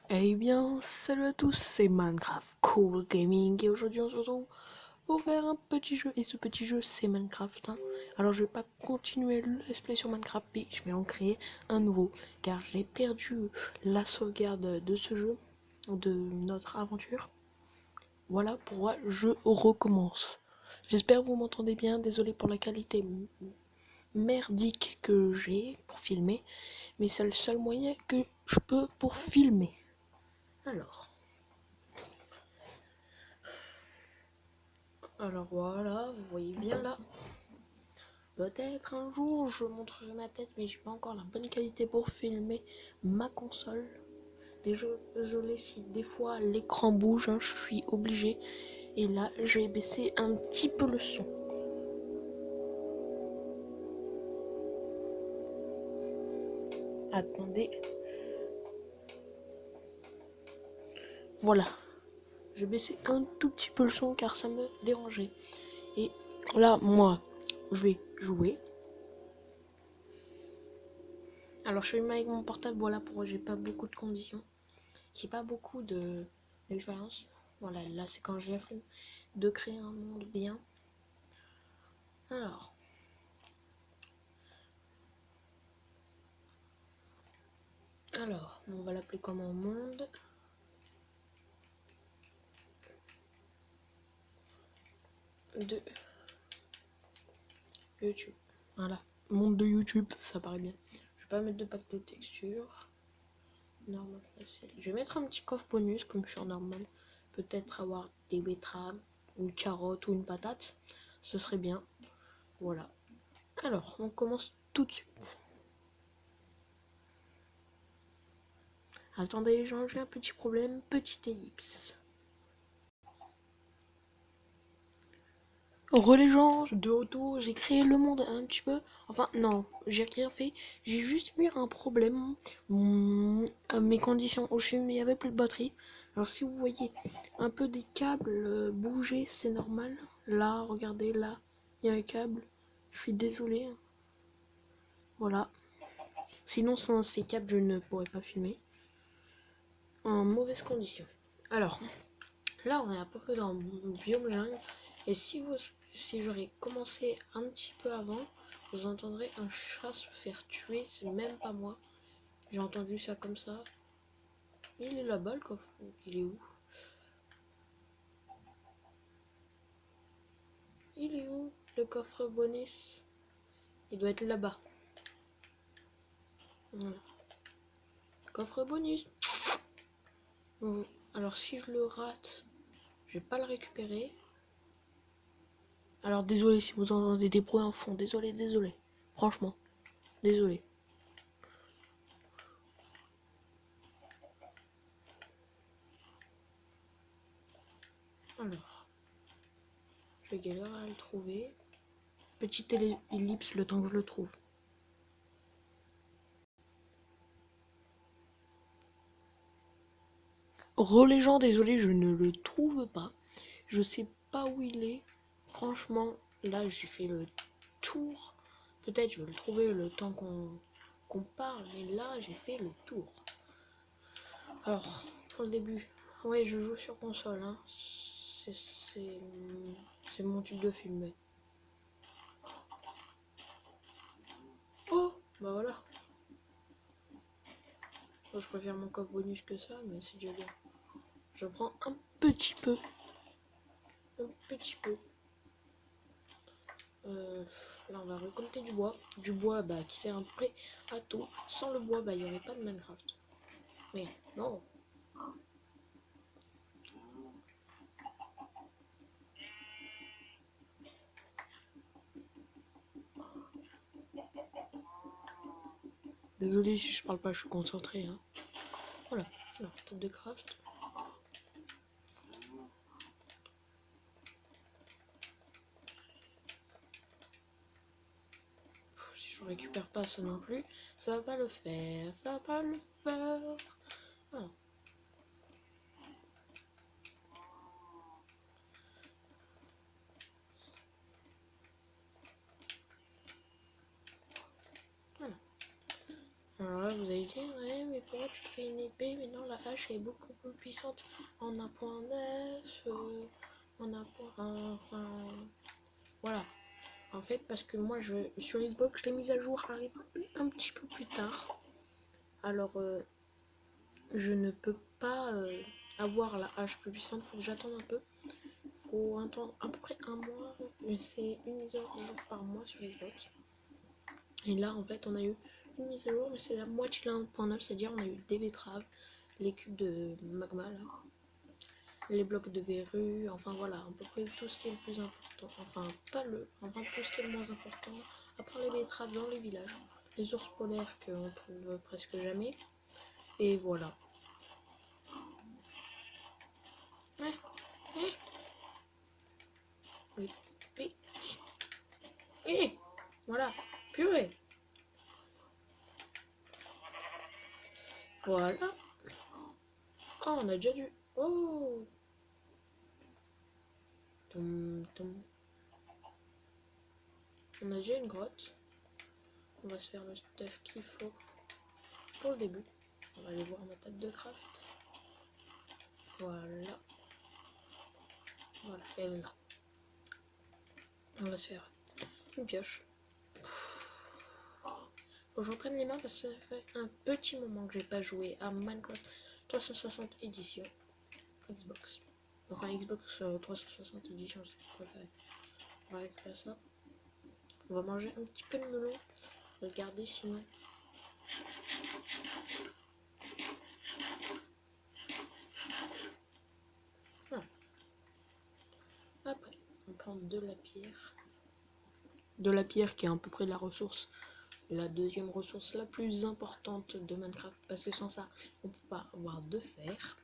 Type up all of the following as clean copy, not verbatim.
Eh bien, salut à tous, c'est Minecraft Cool Gaming et aujourd'hui on se retrouve pour faire un petit jeu et ce petit jeu c'est Minecraft. Alors je vais pas continuer le let's play sur Minecraft mais je vais en créer un nouveau car j'ai perdu la sauvegarde de ce jeu, de notre aventure. Voilà pourquoi je recommence. J'espère que vous m'entendez bien, désolé pour la qualité merdique que j'ai pour filmer, mais c'est le seul moyen que je peux pour filmer. Alors voilà, vous voyez bien là. Peut-être un jour je montrerai ma tête, mais j'ai pas encore la bonne qualité pour filmer ma console. Désolé si des fois l'écran bouge, je suis obligé. Et là, je vais baisser un petit peu le son. Attendez. Voilà. Je vais baisser un tout petit peu le son car ça me dérangeait. Et là, moi, je vais jouer. Alors je filme avec mon portable, voilà pourquoi j'ai pas beaucoup de conditions. J'ai pas beaucoup d'expérience. Voilà, là c'est quand j'ai la flemme de créer un monde bien. Alors, on va l'appeler comme un monde de YouTube. Voilà, monde de YouTube, ça paraît bien. Je vais pas mettre de pack de texture. Normal, facile. Je vais mettre un petit coffre bonus comme je suis en normal. Peut-être avoir des betteraves, une carotte ou une patate. Ce serait bien. Voilà. Alors, on commence tout de suite. Attendez les gens, j'ai un petit problème, petite ellipse. Les gens, de retour, j'ai créé le monde un petit peu. Enfin, non, j'ai rien fait. J'ai juste eu un problème. Mes conditions au chum, il n'y avait plus de batterie. Alors, si vous voyez un peu des câbles bouger, c'est normal. Là, regardez, là, il y a un câble. Je suis désolé. Voilà. Sinon, sans ces câbles, je ne pourrais pas filmer. En mauvaise condition. Alors, là, on est à peu près dans le biome jungle. Et si j'aurais commencé un petit peu avant, vous entendrez un chat se faire tuer. C'est même pas moi. J'ai entendu ça comme ça. Il est là-bas, le coffre. Il est où? Il est où, le coffre bonus? Il doit être là-bas. Voilà. Coffre bonus. Alors, si je le rate, je vais pas le récupérer. Alors, désolé si vous entendez des bruits en fond. Désolé. Franchement, désolé. Alors, je galère à le trouver. Petite ellipse le temps que je le trouve. Les gens, désolé, je ne le trouve pas. Je sais pas où il est. Franchement, là j'ai fait le tour. Peut-être je vais le trouver le temps qu'on parle, mais là j'ai fait le tour. Alors, pour le début, ouais, je joue sur console, hein. C'est mon type de film. Oh, bah voilà. Moi, je préfère mon coffre bonus que ça, mais c'est déjà bien. Je prends un petit peu. Un petit peu. Là, on va récolter du bois. Du bois qui sert à peu près à tout. Sans le bois, il n'y aurait pas de Minecraft. Mais non. Désolé si je parle pas, je suis concentré. Hein. Voilà. Alors, table de craft. Si je récupère pas ça non plus, ça va pas le faire. Ça va pas le faire. Voilà. Voilà. Alors là, vous allez dire, ouais, mais pourquoi tu fait une épée, mais non, la hache est beaucoup plus puissante en 1.9, en 1. Enfin, voilà. En fait, parce que moi, sur Xbox, les mises à jour arrivent un petit peu plus tard. Alors, je ne peux pas avoir la hache plus puissante, faut que j'attende un peu. Faut attendre à peu près un mois, c'est une mise à jour par mois sur Xbox. Et là, en fait, on a eu une mise à jour, mais c'est la moitié de la 1.9, c'est-à-dire on a eu des betteraves, les cubes de magma, là, les blocs de verrues, enfin voilà, à peu près tout ce qui est le plus important. Enfin, pas le, enfin tout ce qui est le moins important, à part les betteraves dans les villages, les ours polaires qu'on trouve presque jamais, et voilà. Oui, oui, et voilà, purée. Voilà. Oh, on a déjà dû. Oh. On a déjà une grotte. On va se faire le stuff qu'il faut pour le début. On va aller voir ma table de craft. Voilà. Voilà, elle est là. On va se faire une pioche. Faut que je reprenne les mains parce que ça fait un petit moment que j'ai pas joué à Minecraft 360 édition Xbox. Enfin Xbox 360 édition, si vous préférez. On va récupérer ça. On va manger un petit peu de melon. On va le garder sinon. Voilà. Après, on prend de la pierre. De la pierre qui est à peu près la ressource, la deuxième ressource la plus importante de Minecraft, parce que sans ça, on peut pas avoir de fer.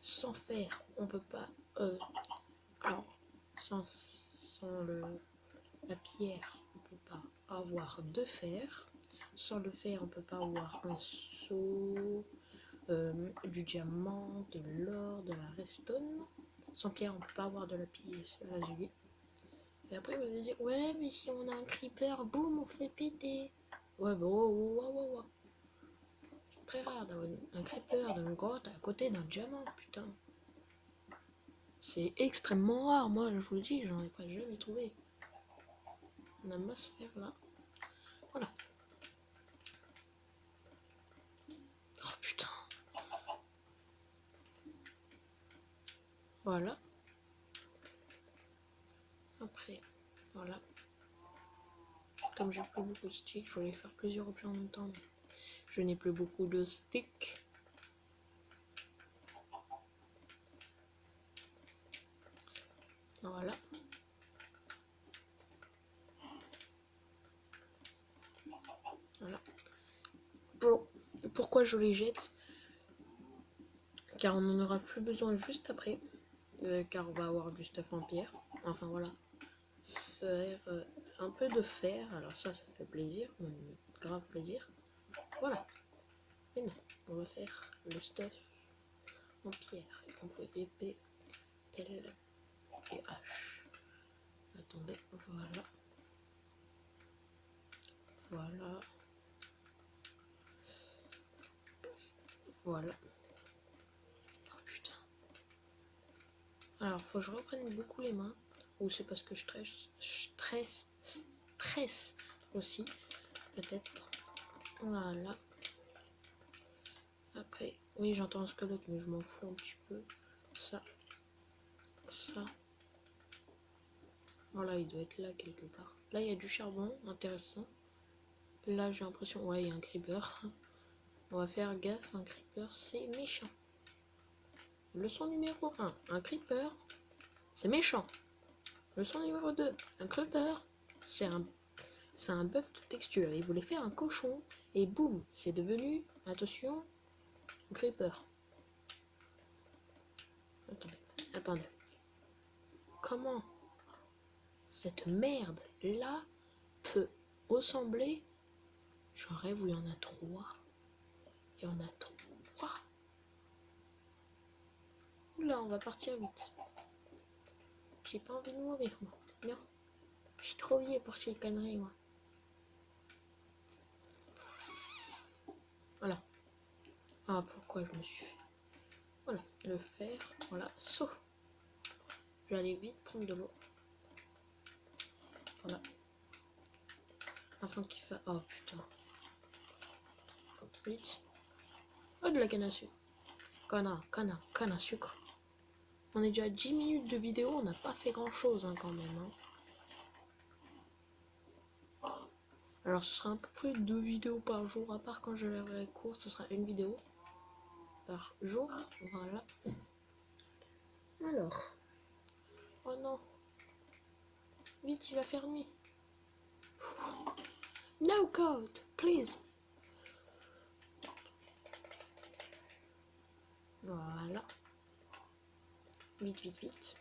Sans fer, on peut pas. Alors, sans la pierre, on peut pas avoir de fer. Sans le fer, on peut pas avoir un seau, du diamant, de l'or, de la redstone. Sans pierre, on peut pas avoir de la pièce lazuli. Et après, vous allez dire, ouais, mais si on a un creeper, boum, on fait péter. Ouais, bah, wow. C'est très rare d'avoir un creeper dans une grotte à côté d'un diamant, putain. C'est extrêmement rare, moi, je vous le dis, j'en ai pas jamais trouvé. On a masse fer là. Voilà. Oh putain. Voilà. Après, voilà. Comme j'ai plus beaucoup de sticks, je voulais faire plusieurs options en même temps. Mais je n'ai plus beaucoup de sticks. Voilà. Voilà. Pourquoi je les jette? Car on en aura plus besoin juste après. Car on va avoir du stuff en pierre. Enfin voilà. Faire un peu de fer. Alors ça fait plaisir. Grave plaisir. Voilà. Mais non. On va faire le stuff en pierre. Y compris épée, tel et hache. Attendez. Voilà. Voilà. Voilà. Oh putain. Alors, faut que je reprenne beaucoup les mains. Ou c'est parce que je stresse aussi. Peut-être. Voilà. Après, oui, j'entends un squelette, mais je m'en fous un petit peu. Ça. Voilà, il doit être là quelque part. Là, il y a du charbon, intéressant. Là, j'ai l'impression, ouais, il y a un creeper. On va faire gaffe, un creeper, c'est méchant. Leçon numéro 1, un creeper, c'est méchant. Leçon numéro 2, un creeper, c'est un bug de texture. Il voulait faire un cochon, et boum, c'est devenu, attention, un creeper. Attendez. Comment cette merde là peut ressembler? Je rêve où il y en a 3. Il y en a 3. Oula, on va partir vite. J'ai pas envie de mourir, moi. Non. Je suis trop vieille pour ces conneries, moi. Voilà. Ah, pourquoi je me suis fait... Voilà, le fer, voilà, saut. Je vais aller vite prendre de l'eau. Voilà. Afin qu'il fasse... Oh putain. Vite. Oh, de la canne à sucre. Canne à sucre. On est déjà à 10 minutes de vidéo, on n'a pas fait grand chose hein, quand même. Hein. Alors ce sera à peu près 2 vidéos par jour, à part quand je lèverai cours, ce sera une vidéo par jour. Voilà. Alors. Oh non. Vite, il va faire nuit. No code, please. Voilà. Vite, vite, vite.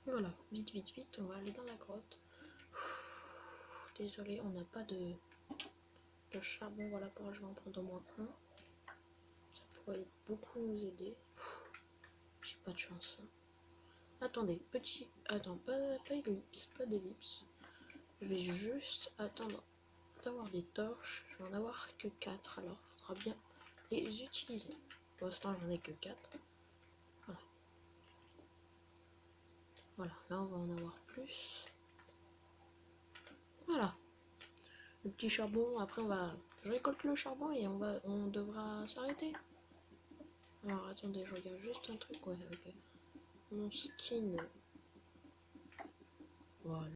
Voilà, vite, vite, vite, on va aller dans la grotte. Désolé, on n'a pas de charbon, voilà pourquoi je vais en prendre au moins un. Ça pourrait beaucoup nous aider. J'ai pas de chance. Hein. Attendez, petit... Attends, pas d'ellipse, pas d'ellipse. Je vais juste attendre d'avoir des torches. Je vais en avoir que 4, alors il faudra bien les utiliser. Pour l'instant, j'en ai que 4. Voilà. Voilà, là on va en avoir plus. Voilà. Le petit charbon, après on va... Je récolte le charbon et on devra s'arrêter. Alors attendez, je regarde juste un truc. Ouais, ok. Mon skin. Voilà.